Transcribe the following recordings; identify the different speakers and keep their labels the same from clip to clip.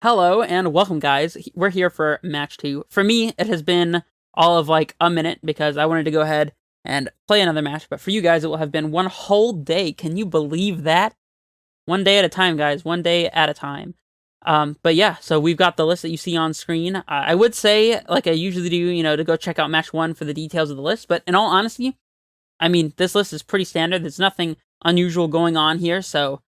Speaker 1: Hello and welcome, guys. We're here for match 2. For me, it has been all of like a minute because I wanted to go ahead and play another match, but for you guys, it will have been one whole day. Can you believe that? One day at a time, guys. One day at a time. But yeah, so we've got the list that you see on screen. I would say, like I usually do, to go check out match 1 for the details of the list, but in all honesty, I mean, this list is pretty standard. There's nothing unusual going on here, so,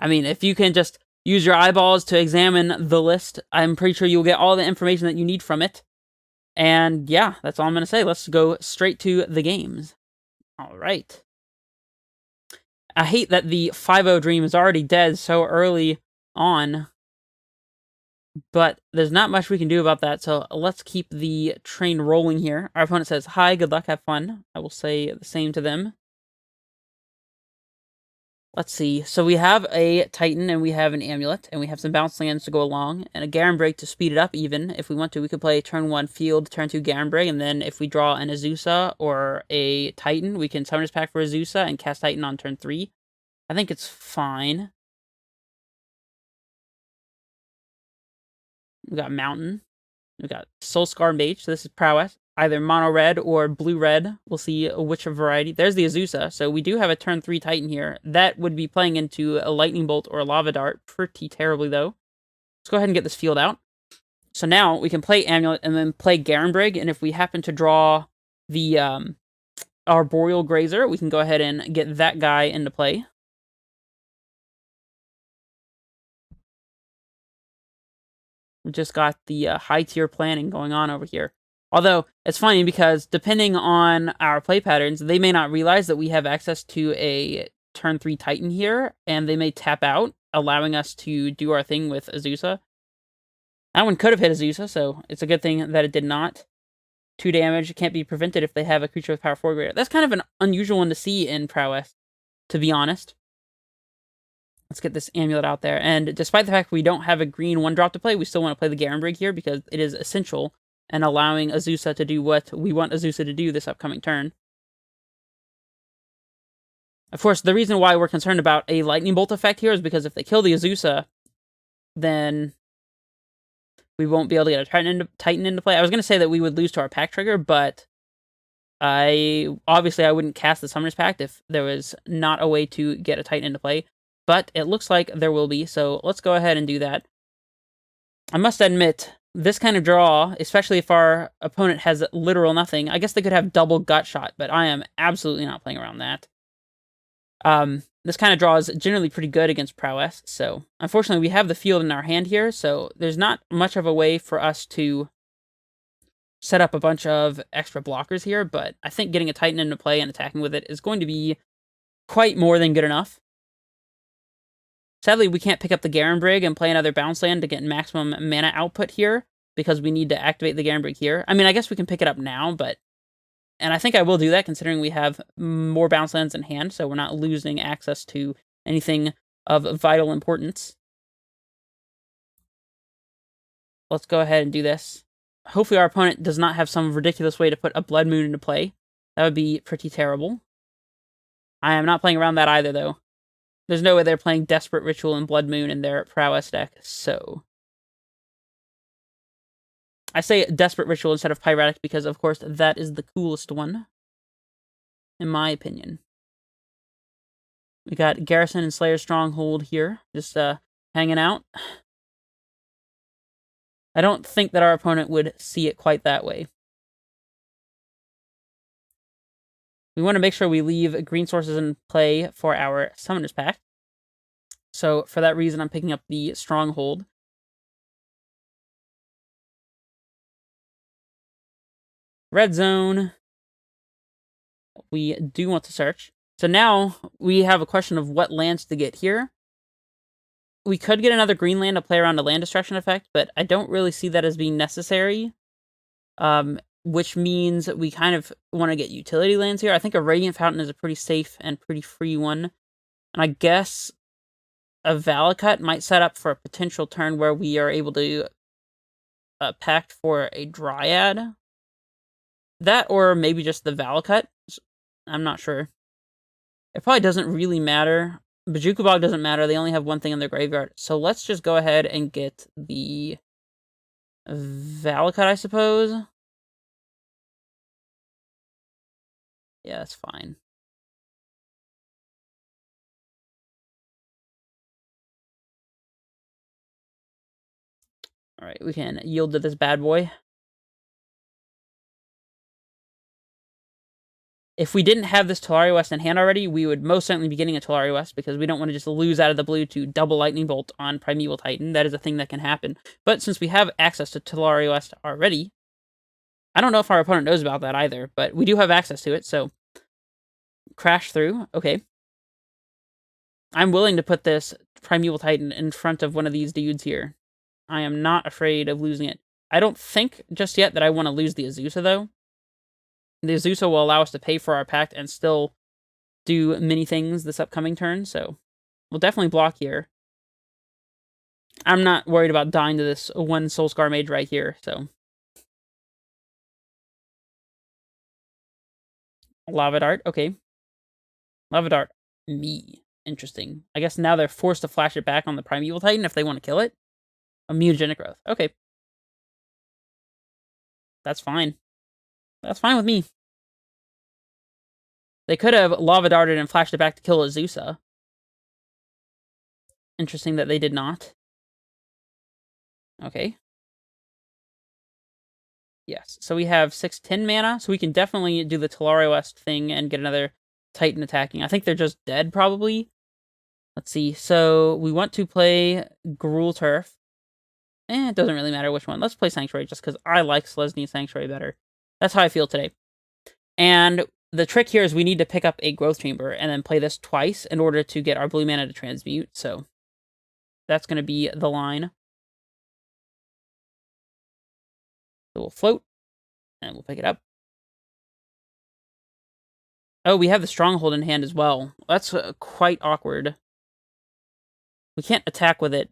Speaker 1: I mean, if you can just use your eyeballs to examine the list, I'm pretty sure you'll get all the information that you need from it. And yeah, that's all I'm going to say. Let's go straight to the games. All right. I hate that the 5-0 dream is already dead so early on, but there's not much we can do about that, so let's keep the train rolling here. Our opponent says, hi, good luck, have fun. I will say the same to them. Let's see. So we have a Titan, and we have an Amulet, and we have some bounce lands to go along, and a Garen Break to speed it up even. If we want to, we could play turn 1 Field, turn 2 Garen Break, and then if we draw an Azusa or a Titan, we can Summoners Pack for Azusa and cast Titan on turn 3. I think it's fine. We got Mountain. We got Soulscar Mage, so this is Prowess. Either mono-red or blue-red. We'll see which variety. There's the Azusa, so we do have a turn 3 Titan here. That would be playing into a Lightning Bolt or a Lava Dart pretty terribly, though. Let's go ahead and get this field out. So now we can play Amulet and then play Garenbrig, and if we happen to draw the Arboreal Grazer, we can go ahead and get that guy into play. We just got the high-tier planning going on over here. Although, it's funny because depending on our play patterns, they may not realize that we have access to a turn 3 Titan here, and they may tap out, allowing us to do our thing with Azusa. That one could have hit Azusa, so it's a good thing that it did not. 2 damage can't be prevented if they have a creature with power 4 greater. That's kind of an unusual one to see in Prowess, to be honest. Let's get this Amulet out there, and despite the fact we don't have a green 1-drop to play, we still want to play the Garenbrig here because it is essential and allowing Azusa to do what we want Azusa to do this upcoming turn. Of course, the reason why we're concerned about a Lightning Bolt effect here is because if they kill the Azusa, then we won't be able to get a Titan into play. I was going to say that we would lose to our pack trigger, but obviously I wouldn't cast the Summoner's Pact if there was not a way to get a Titan into play. But it looks like there will be, so let's go ahead and do that. I must admit, this kind of draw, especially if our opponent has literal nothing, I guess they could have double gut shot, but I am absolutely not playing around that. This kind of draw is generally pretty good against Prowess, so unfortunately we have the field in our hand here, so there's not much of a way for us to set up a bunch of extra blockers here, but I think getting a Titan into play and attacking with it is going to be quite more than good enough. Sadly, we can't pick up the Garenbrig and play another bounce land to get maximum mana output here, because we need to activate the Garenbrig here. I mean, I guess we can pick it up now, but... And I think I will do that, considering we have more bounce lands in hand, so we're not losing access to anything of vital importance. Let's go ahead and do this. Hopefully our opponent does not have some ridiculous way to put a Blood Moon into play. That would be pretty terrible. I am not playing around that either, though. There's no way they're playing Desperate Ritual and Blood Moon in their Prowess deck, so... I say Desperate Ritual instead of Pyretic because, of course, that is the coolest one, in my opinion. We got Garrison and Slayer Stronghold here, just hanging out. I don't think that our opponent would see it quite that way. We want to make sure we leave green sources in play for our Summoners Pack. So, for that reason, I'm picking up the Stronghold. Red Zone. We do want to search. So now, we have a question of what lands to get here. We could get another green land to play around a land destruction effect, but I don't really see that as being necessary. Which means we kind of want to get utility lands here. I think a Radiant Fountain is a pretty safe and pretty free one. And I guess a Valakut might set up for a potential turn where we are able to pact for a Dryad. That or maybe just the Valakut. I'm not sure. It probably doesn't really matter Bajukubog doesn't matter. They only have one thing in their graveyard. So let's just go ahead and get the Valakut, I suppose. Yeah, that's fine. All right, we can yield to this bad boy. If we didn't have this Tolaria West in hand already, we would most certainly be getting a Tolaria West because we don't want to just lose out of the blue to double Lightning Bolt on Primeval Titan. That is a thing that can happen. But since we have access to Tolaria West already, I don't know if our opponent knows about that either, but we do have access to it, so crash through. Okay. I'm willing to put this Primeval Titan in front of one of these dudes here. I am not afraid of losing it. I don't think just yet that I want to lose the Azusa, though. The Azusa will allow us to pay for our pact and still do many things this upcoming turn, so we'll definitely block here. I'm not worried about dying to this one Soulscar Mage right here, so. Lava Dart, okay. Lava Dart, me. Interesting. I guess now they're forced to flash it back on the Primeval Titan if they want to kill it. A mutagenic growth. Okay. That's fine. That's fine with me. They could have Lava Darted and flashed it back to kill Azusa. Interesting that they did not. Okay. Yes. So we have 6/10 mana, so we can definitely do the Tolaria West thing and get another Titan attacking. I think they're just dead, probably. Let's see. So we want to play Gruul Turf. It doesn't really matter which one. Let's play Sanctuary just because I like Selesnya Sanctuary better. That's how I feel today. And the trick here is we need to pick up a Growth Chamber and then play this twice in order to get our blue mana to transmute. So that's going to be the line. So we'll float and we'll pick it up. Oh, we have the Stronghold in hand as well. That's quite awkward. We can't attack with it,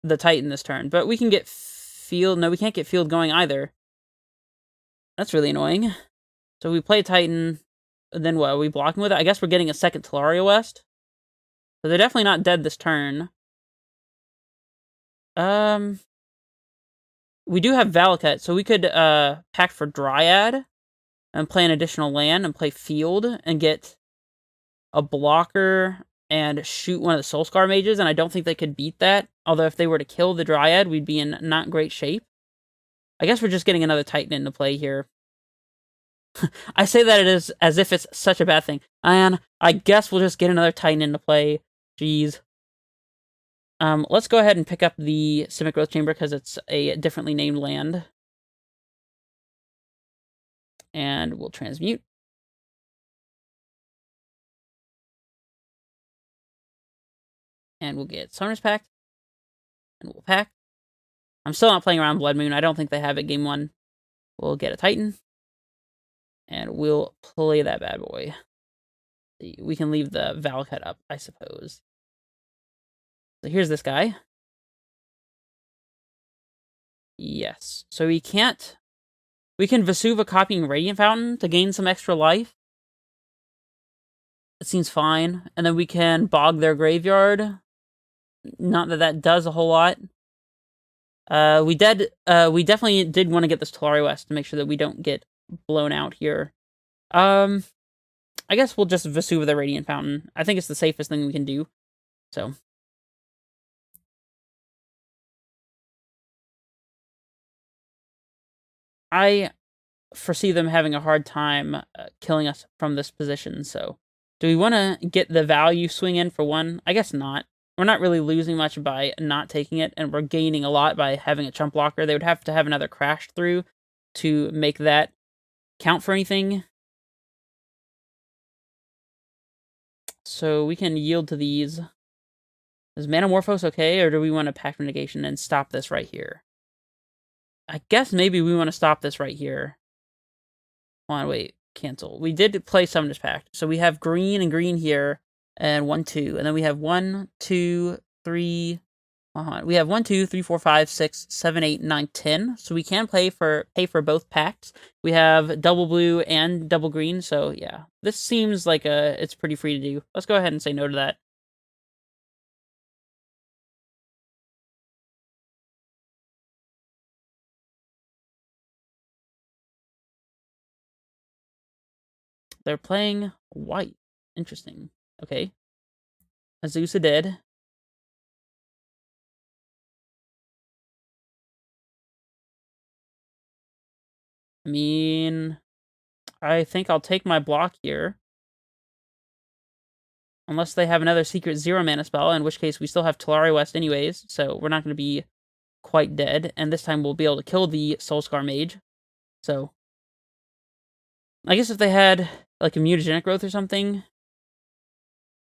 Speaker 1: the Titan, this turn, but we can get field. No, we can't get field going either. That's really annoying. So we play Titan, and then what? Are we blocking with it? I guess we're getting a second Tolaria West. So they're definitely not dead this turn. We do have Valakut, so we could pack for Dryad and play an additional land and play field and get a blocker and shoot one of the Soulscar Mages, and I don't think they could beat that. Although if they were to kill the Dryad, we'd be in not great shape. I guess we're just getting another Titan into play here. I say that it is as if it's such a bad thing. And I guess we'll just get another Titan into play. Jeez. Let's go ahead and pick up the Simic Growth Chamber because it's a differently named land. And we'll transmute. And we'll get Summoner's Pact. And we'll pack. I'm still not playing around Blood Moon. I don't think they have it game 1. We'll get a Titan. And we'll play that bad boy. We can leave the Valakut up, I suppose. So here's this guy. Yes. So we can Vesuva copying Radiant Fountain to gain some extra life. It seems fine. And then we can bog their graveyard. Not that that does a whole lot. We definitely did want to get this Tolaria West to make sure that we don't get blown out here. I guess we'll just Vesuva the Radiant Fountain. I think it's the safest thing we can do. So. I foresee them having a hard time killing us from this position, so. Do we want to get the value swing in for one? I guess not. We're not really losing much by not taking it, and we're gaining a lot by having a chump blocker. They would have to have another crash through to make that count for anything. So we can yield to these. Is Manamorphose okay, or do we want to Pact of Negation and stop this right here? I guess maybe we want to stop this right here. Hold on, wait. Cancel. We did play Summoner's Pact. So we have green and green here. And 1, 2. And then we have 1, 2, 3. We have 1, 2, 3, 4, 5, 6, 7, 8, 9, 10. So we can pay for both packs. We have double blue and double green. So yeah, this seems like it's pretty free to do. Let's go ahead and say no to that. they're playing white. Interesting. Okay. Azusa dead. I mean, I think I'll take my block here. Unless they have another secret 0-mana spell, in which case we still have Talari West anyways, so we're not going to be quite dead. And this time we'll be able to kill the Soulscar Mage. So, I guess if they had, like, a mutagenic growth or something,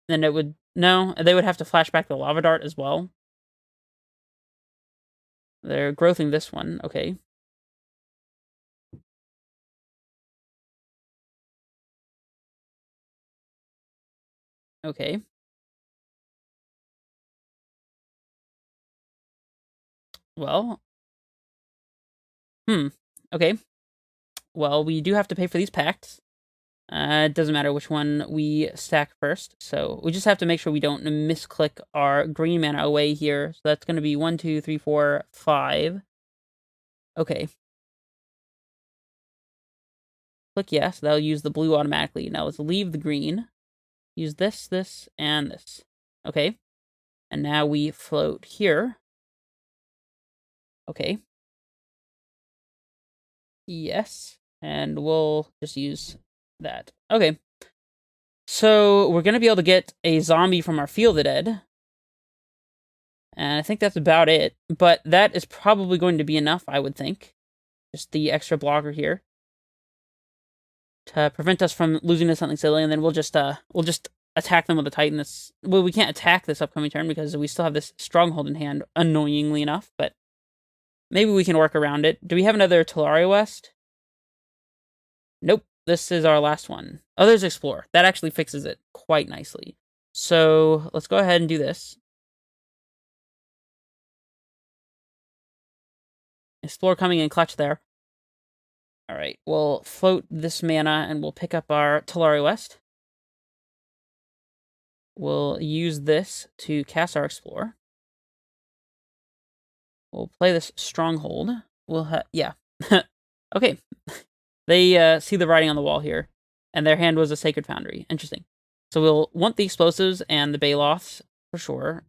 Speaker 1: then it would... No, they would have to flash back the Lava Dart as well. They're growthing this one, okay. Okay. Well. Okay. Well, we do have to pay for these packs. It doesn't matter which one we stack first, so we just have to make sure we don't misclick our green mana away here. So that's going to be 1, 2, 3, 4, 5. Okay. Click yes, that'll use the blue automatically. Now let's leave the green. Use this, this, and this. Okay. And now we float here. Okay. Yes. And we'll just use that. Okay. So we're going to be able to get a zombie from our Field of Dead. And I think that's about it. But that is probably going to be enough, I would think. Just the extra blocker here. To prevent us from losing to something silly. And then we'll just attack them with a Titan. Well, we can't attack this upcoming turn because we still have this Stronghold in hand, annoyingly enough. But maybe we can work around it. Do we have another Talari West? Nope. This is our last one. Oh, there's Explore. That actually fixes it quite nicely. So let's go ahead and do this. Explore coming in clutch there. Alright, we'll float this mana and we'll pick up our Talari West. We'll use this to cast our Explore. We'll play this Stronghold. Yeah. Okay. They see the writing on the wall here. And their hand was a Sacred Foundry. Interesting. So we'll want the Explosives and the Baloths for sure.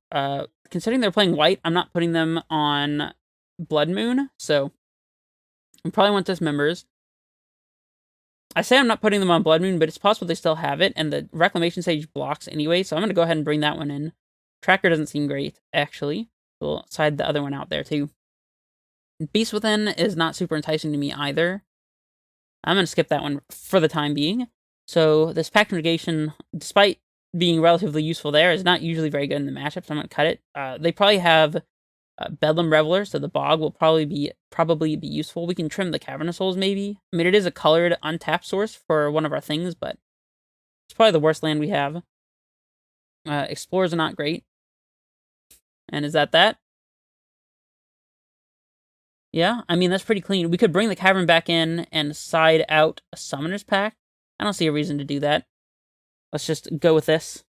Speaker 1: Considering they're playing white, I'm not putting them on Blood Moon, so we probably want Dismembers. I say I'm not putting them on Blood Moon, but it's possible they still have it, and the Reclamation Sage blocks anyway, so I'm going to go ahead and bring that one in. Tracker doesn't seem great, actually. We'll side the other one out there, too. Beast Within is not super enticing to me either. I'm going to skip that one for the time being. So this Pact Negation, despite being relatively useful there, is not usually very good in the matchup, so I'm going to cut it. They probably have Bedlam Reveler, so the Bog will probably be useful. We can trim the Cavernous Souls, maybe. I mean, it is a colored, untapped source for one of our things, but it's probably the worst land we have. Explorers are not great. And is that? Yeah, I mean, that's pretty clean. We could bring the Cavern back in and side out a Summoner's Pact. I don't see a reason to do that. Let's just go with this.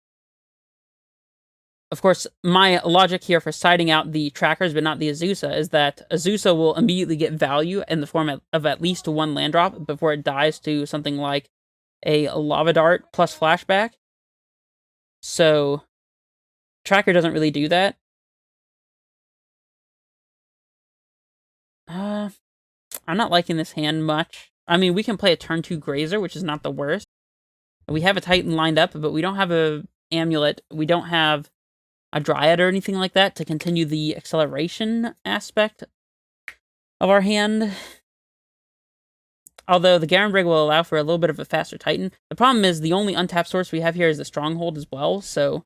Speaker 1: Of course, my logic here for siding out the trackers, but not the Azusa, is that Azusa will immediately get value in the form of at least one land drop before it dies to something like a Lava Dart plus Flashback. So, tracker doesn't really do that. I'm not liking this hand much. I mean, we can play a turn 2 Grazer, which is not the worst. We have a Titan lined up, but we don't have a Amulet. We don't have a Dryad or anything like that to continue the acceleration aspect of our hand. Although the Garenbrig will allow for a little bit of a faster Titan. The problem is the only untapped source we have here is the Stronghold as well, so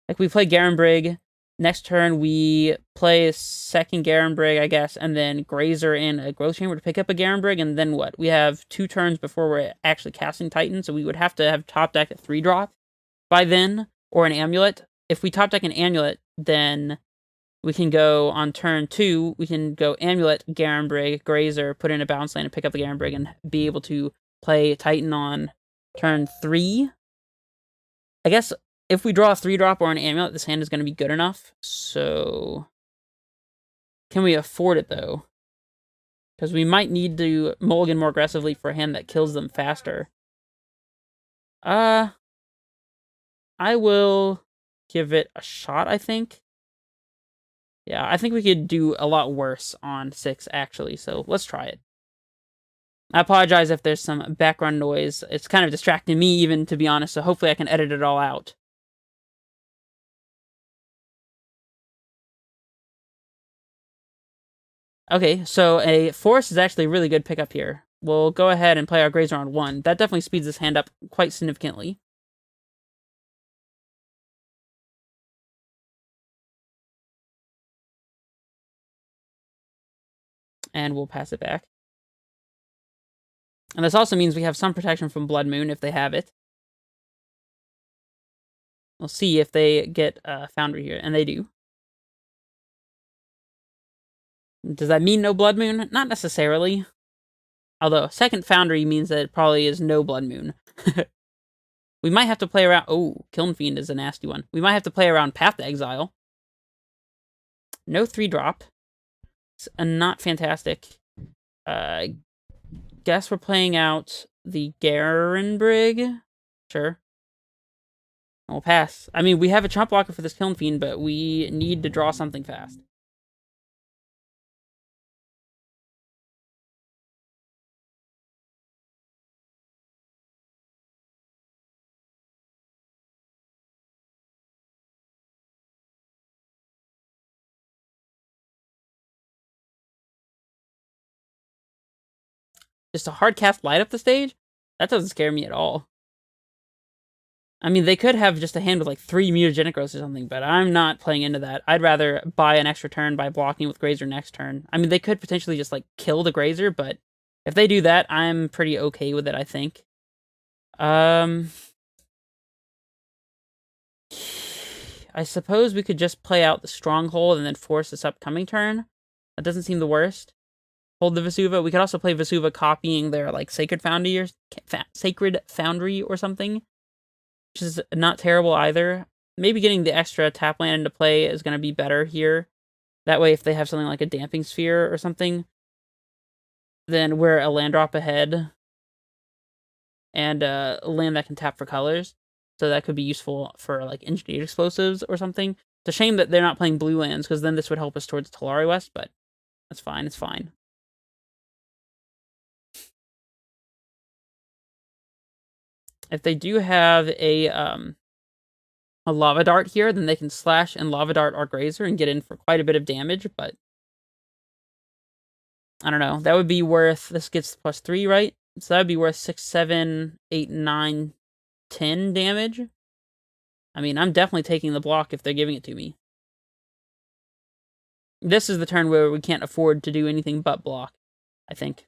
Speaker 1: like we play Garenbrig, next turn we play a second Garenbrig, I guess, and then Grazer in a Growth Chamber to pick up a Garenbrig, and then what? We have 2 turns before we're actually casting Titan, so we would have to have top deck a 3-drop by then, or an Amulet. If we top deck an Amulet, then we can go on turn 2, we can go Amulet, Garenbrig, Grazer, put in a bounce land and pick up the Garenbrig and be able to play Titan on turn 3. I guess if we draw a 3-drop or an Amulet, this hand is going to be good enough. So, can we afford it, though? Because we might need to mulligan more aggressively for a hand that kills them faster. I will give it a shot, I think. Yeah, I think we could do a lot worse on 6, actually, so let's try it. I apologize if there's some background noise. It's kind of distracting me even, to be honest, so hopefully I can edit it all out. Okay, so a forest is actually a really good pickup here. We'll go ahead and play our Grazer on 1. That definitely speeds this hand up quite significantly. And we'll pass it back. And this also means we have some protection from Blood Moon if they have it. We'll see if they get Foundry here, and they do. Does that mean no Blood Moon? Not necessarily. Although, second Foundry means that it probably is no Blood Moon. We might have to play around... Oh, Kiln Fiend is a nasty one. We might have to play around Path to Exile. No 3-drop. It's not fantastic. Guess we're playing out the Garen Brig. Sure. We'll pass. I mean, we have a chump blocker for this Kiln Fiend, but we need to draw something fast. Just a hard cast light up the stage? That doesn't scare me at all. I mean, they could have just a hand with like 3 mutagenic growths or something, but I'm not playing into that. I'd rather buy an extra turn by blocking with Grazer next turn. I mean, they could potentially just like kill the Grazer, but if they do that, I'm pretty okay with it, I think. I suppose we could just play out the Stronghold and then force this upcoming turn. That doesn't seem the worst. Hold the Vesuva. We could also play Vesuva copying their like Sacred Foundry or something, which is not terrible either. Maybe getting the extra tap land into play is going to be better here. That way, if they have something like a Damping Sphere or something, then we're a land drop ahead and a land that can tap for colors. So that could be useful for like Engineered Explosives or something. It's a shame that they're not playing blue lands, because then this would help us towards Talari West, but that's fine. It's fine. If they do have a Lava Dart here, then they can slash and Lava Dart our Grazer and get in for quite a bit of damage, but I don't know. That would be worth... This gets +3, right? So that would be worth 6, 7, 8, 9, 10 damage. I mean, I'm definitely taking the block if they're giving it to me. This is the turn where we can't afford to do anything but block, I think.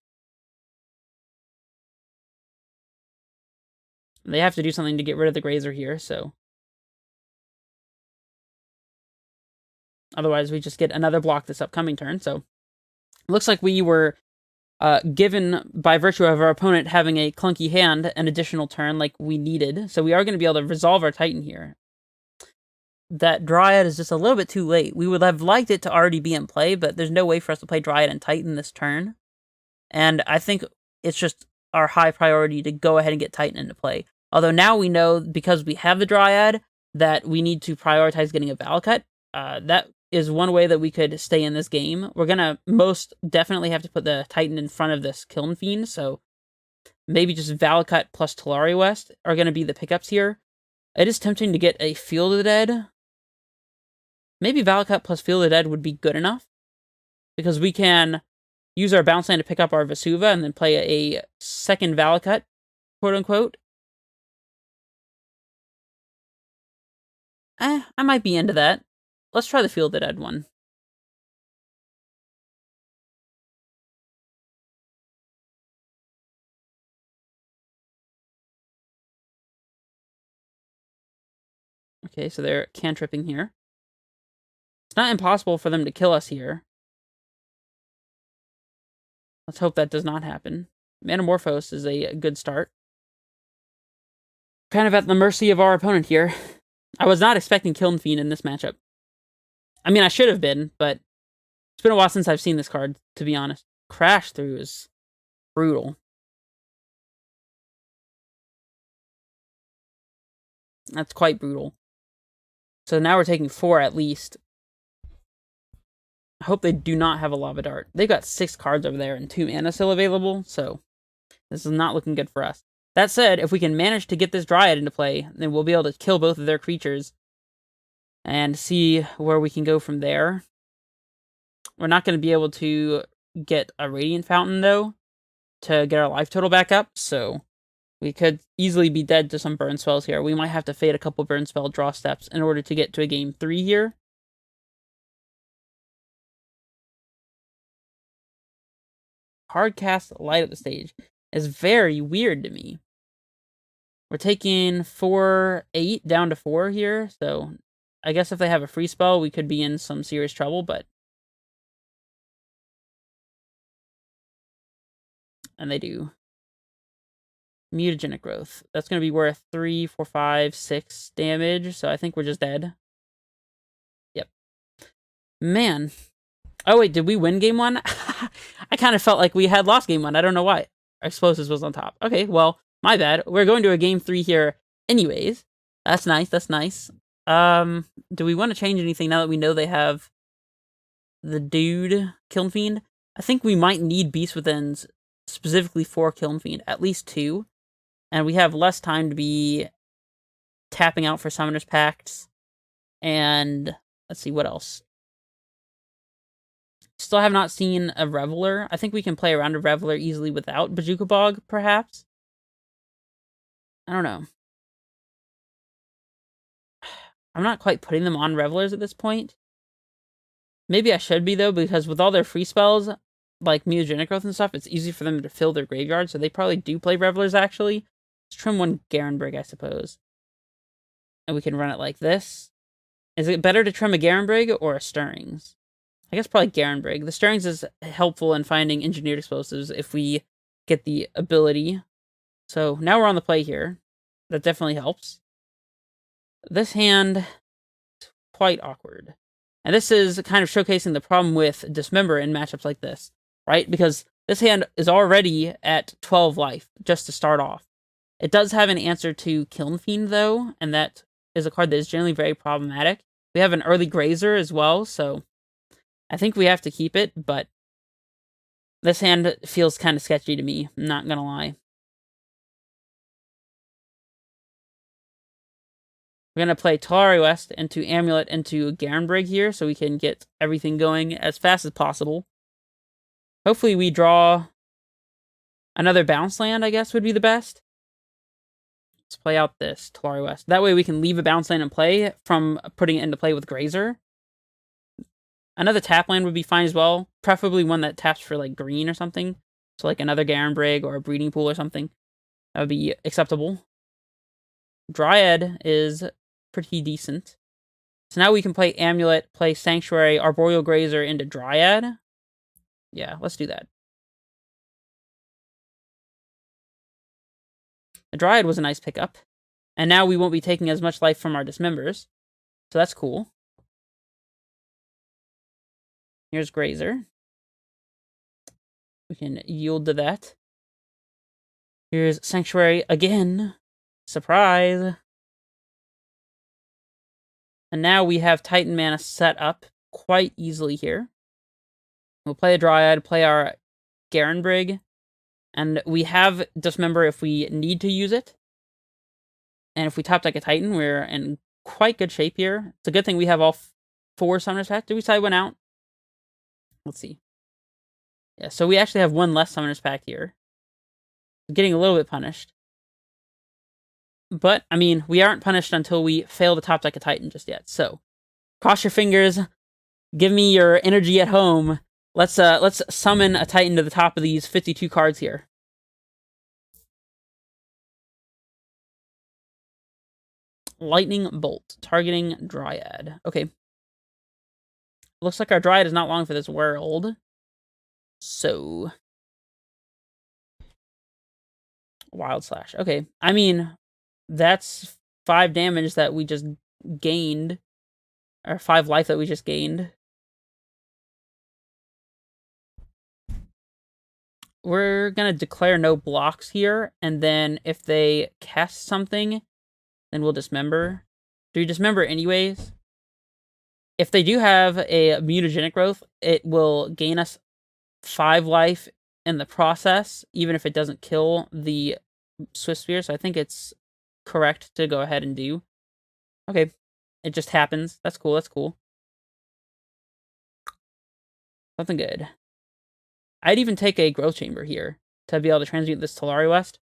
Speaker 1: They have to do something to get rid of the Grazer here, so... Otherwise, we just get another block this upcoming turn, so... Looks like we were given, by virtue of our opponent having a clunky hand, an additional turn like we needed. So we are going to be able to resolve our Titan here. That Dryad is just a little bit too late. We would have liked it to already be in play, but there's no way for us to play Dryad and Titan this turn. And I think it's just our high priority to go ahead and get Titan into play. Although now we know, because we have the Dryad, that we need to prioritize getting a Valakut. That is one way that we could stay in this game. We're going to most definitely have to put the Titan in front of this Kiln Fiend, so maybe just Valakut plus Talari West are going to be the pickups here. It is tempting to get a Field of the Dead. Maybe Valakut plus Field of the Dead would be good enough, because we can use our bounce land to pick up our Vesuva and then play a second Valakut, quote-unquote. I might be into that. Let's try the Field of the Dead one. Okay, so they're cantripping here. It's not impossible for them to kill us here. Let's hope that does not happen. Manamorphose is a good start. Kind of at the mercy of our opponent here. I was not expecting Kiln Fiend in this matchup. I mean, I should have been, but it's been a while since I've seen this card, to be honest. Crash Through is brutal. That's quite brutal. So now we're taking 4 at least. I hope they do not have a Lava Dart. They've got 6 cards over there and 2 mana still available, so this is not looking good for us. That said, if we can manage to get this Dryad into play, then we'll be able to kill both of their creatures and see where we can go from there. We're not going to be able to get a Radiant Fountain, though, to get our life total back up, so we could easily be dead to some burn spells here. We might have to fade a couple burn spell draw steps in order to get to a game 3 here. Hard cast Light Up the Stage is very weird to me. We're taking 4/8 down to 4 here, so I guess if they have a free spell, we could be in some serious trouble, but... And they do. Mutagenic Growth. That's going to be worth 3, 4, 5, 6 damage, so I think we're just dead. Yep. Man. Oh, wait, did we win game 1? I kind of felt like we had lost game 1. I don't know why. Explosives was on top. Okay, well, my bad. We're going to a game 3 here anyways. That's nice, that's nice. Do we want to change anything now that we know they have the dude, Kiln Fiend? I think we might need Beast Withins specifically for Kiln Fiend, at least 2. And we have less time to be tapping out for Summoner's Pacts. And let's see, what else? Still have not seen a Reveler. I think we can play around a Reveler easily without Bojuka Bog, perhaps? I don't know. I'm not quite putting them on Revelers at this point. Maybe I should be, though, because with all their free spells, like Mutagenic Growth and stuff, it's easy for them to fill their graveyard, so they probably do play Revelers, actually. Let's trim one Garenbrig, I suppose. And we can run it like this. Is it better to trim a Garenbrig or a Stirrings? I guess probably Garenbrig. The Stirrings is helpful in finding engineered explosives if we get the ability. So now we're on the play here. That definitely helps. This hand is quite awkward. And this is kind of showcasing the problem with Dismember in matchups like this, right? Because this hand is already at 12 life, just to start off. It does have an answer to Kiln Fiend, though, and that is a card that is generally very problematic. We have an early Grazer as well, so I think we have to keep it, but this hand feels kind of sketchy to me, I'm not gonna lie. We're gonna play Talari West into Amulet into Garenbrig here, so we can get everything going as fast as possible. Hopefully we draw another bounce land, I guess, would be the best. Let's play out this Talari West. That way we can leave a bounce land in play from putting it into play with Grazer. Another tap land would be fine as well, preferably one that taps for, like, green or something. So, like, another Garenbrig or a Breeding Pool or something. That would be acceptable. Dryad is pretty decent. So now we can play Amulet, play Sanctuary, Arboreal Grazer into Dryad. Yeah, let's do that. The Dryad was a nice pickup. And now we won't be taking as much life from our Dismembers. So that's cool. Here's Grazer. We can yield to that. Here's Sanctuary again. Surprise! And now we have Titan mana set up quite easily here. We'll play a Dryad, play our Garenbrig, and we have Dismember if we need to use it. And if we top deck a Titan, we're in quite good shape here. It's a good thing we have all 4 Summoners Pack. Did we side one out? Let's see. Yeah, so we actually have 1 less Summoners Pack here. Getting a little bit punished. But, I mean, we aren't punished until we fail to top deck a Titan just yet. So, cross your fingers. Give me your energy at home. Let's summon a Titan to the top of these 52 cards here. Lightning Bolt, targeting Dryad. Okay. Looks like our Dryad is not long for this world. So, Wild Slash. Okay. I mean, that's 5 damage that we just gained. Or 5 life that we just gained. We're gonna declare no blocks here, and then if they cast something, then we'll dismember. Do we dismember anyways? If they do have a mutagenic growth, it will gain us 5 life in the process, even if it doesn't kill the Swift Spear. So I think it's correct to go ahead and do. Okay, it just happens. That's cool. That's cool. Something good. I'd even take a growth chamber here to be able to transmute this Talari West.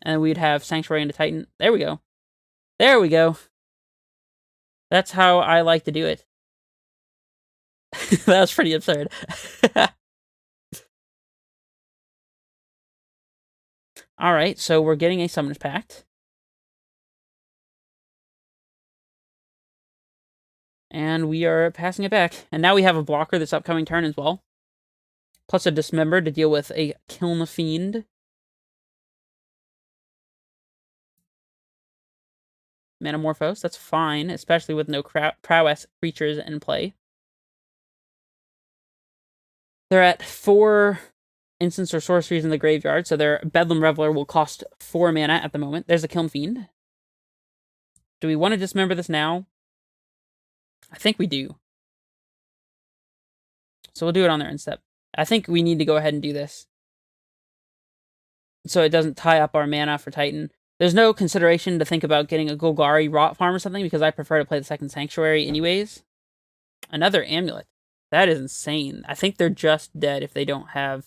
Speaker 1: And we'd have Sanctuary into Titan. There we go. There we go. That's how I like to do it. That was pretty absurd. Alright, so we're getting a Summoners Pact. And we are passing it back. And now we have a blocker this upcoming turn as well. Plus a Dismember to deal with a Kiln Fiend. Metamorphose, that's fine, especially with no Prowess creatures in play. They're at 4 instants or sorceries in the graveyard, so their Bedlam Reveler will cost 4 mana at the moment. There's a Kiln Fiend. Do we want to dismember this now? I think we do. So we'll do it on their end step. I think we need to go ahead and do this, so it doesn't tie up our mana for Titan. There's no consideration to think about getting a Golgari Rot Farm or something, because I prefer to play the second Sanctuary anyways. Another Amulet. That is insane. I think they're just dead if they don't have...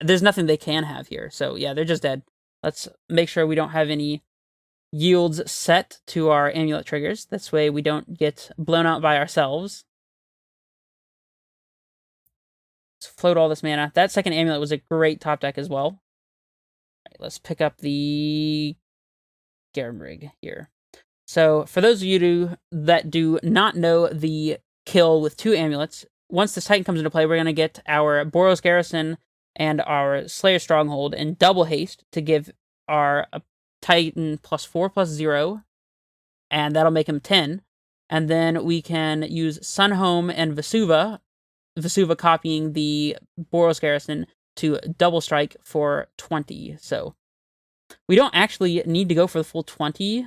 Speaker 1: There's nothing they can have here, so yeah, they're just dead. Let's make sure we don't have any yields set to our Amulet triggers. This way we don't get blown out by ourselves. Let's float all this mana. That second Amulet was a great top deck as well. Right, let's pick up the Garamrig here. So for those of you that do not know the kill with 2 amulets, once this Titan comes into play, we're going to get our Boros Garrison and our Slayer Stronghold in double haste to give our Titan +4/+0, and that'll make him 10. And then we can use Sunhome and Vesuva copying the Boros Garrison to double strike for 20. So we don't actually need to go for the full 20.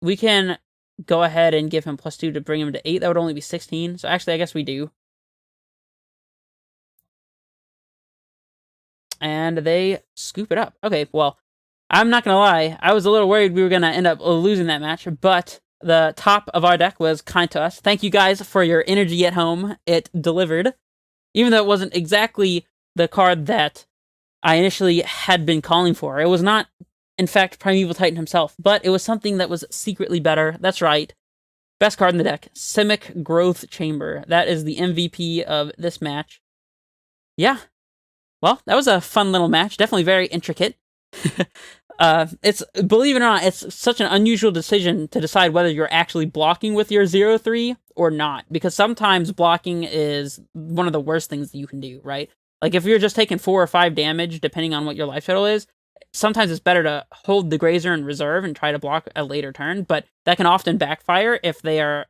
Speaker 1: We can go ahead and give him +2 to bring him to 8. That would only be 16. So actually, I guess we do. And they scoop it up. Okay, well, I'm not going to lie. I was a little worried we were going to end up losing that match, but the top of our deck was kind to us. Thank you guys for your energy at home. It delivered. Even though it wasn't exactly the card that I initially had been calling for. It was not, in fact, Primeval Titan himself, but it was something that was secretly better. That's right. Best card in the deck, Simic Growth Chamber. That is the MVP of this match. Yeah. Well, that was a fun little match. Definitely very intricate. Believe it or not, it's such an unusual decision to decide whether you're actually blocking with your 0/3 or not, because sometimes blocking is one of the worst things that you can do, right? Like, if you're just taking 4 or 5 damage, depending on what your life total is, sometimes it's better to hold the Grazer in reserve and try to block a later turn, but that can often backfire if they are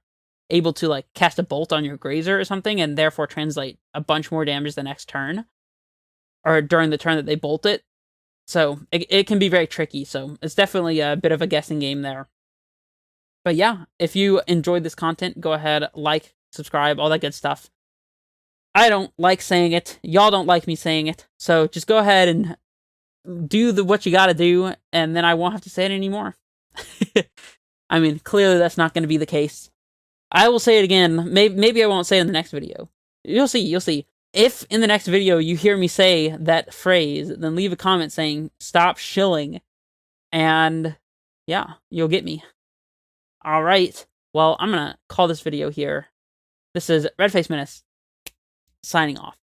Speaker 1: able to, like, cast a bolt on your Grazer or something, and therefore translate a bunch more damage the next turn, or during the turn that they bolt it. So it can be very tricky, so it's definitely a bit of a guessing game there. But yeah, if you enjoyed this content, go ahead, like, subscribe, all that good stuff. I don't like saying it. Y'all don't like me saying it. So just go ahead and do what you gotta do, and then I won't have to say it anymore. I mean, clearly that's not going to be the case. I will say it again. Maybe I won't say it in the next video. You'll see, you'll see. If in the next video you hear me say that phrase, then leave a comment saying, stop shilling. And yeah, you'll get me. Alright, well, I'm going to call this video here. This is Redface Menace, signing off.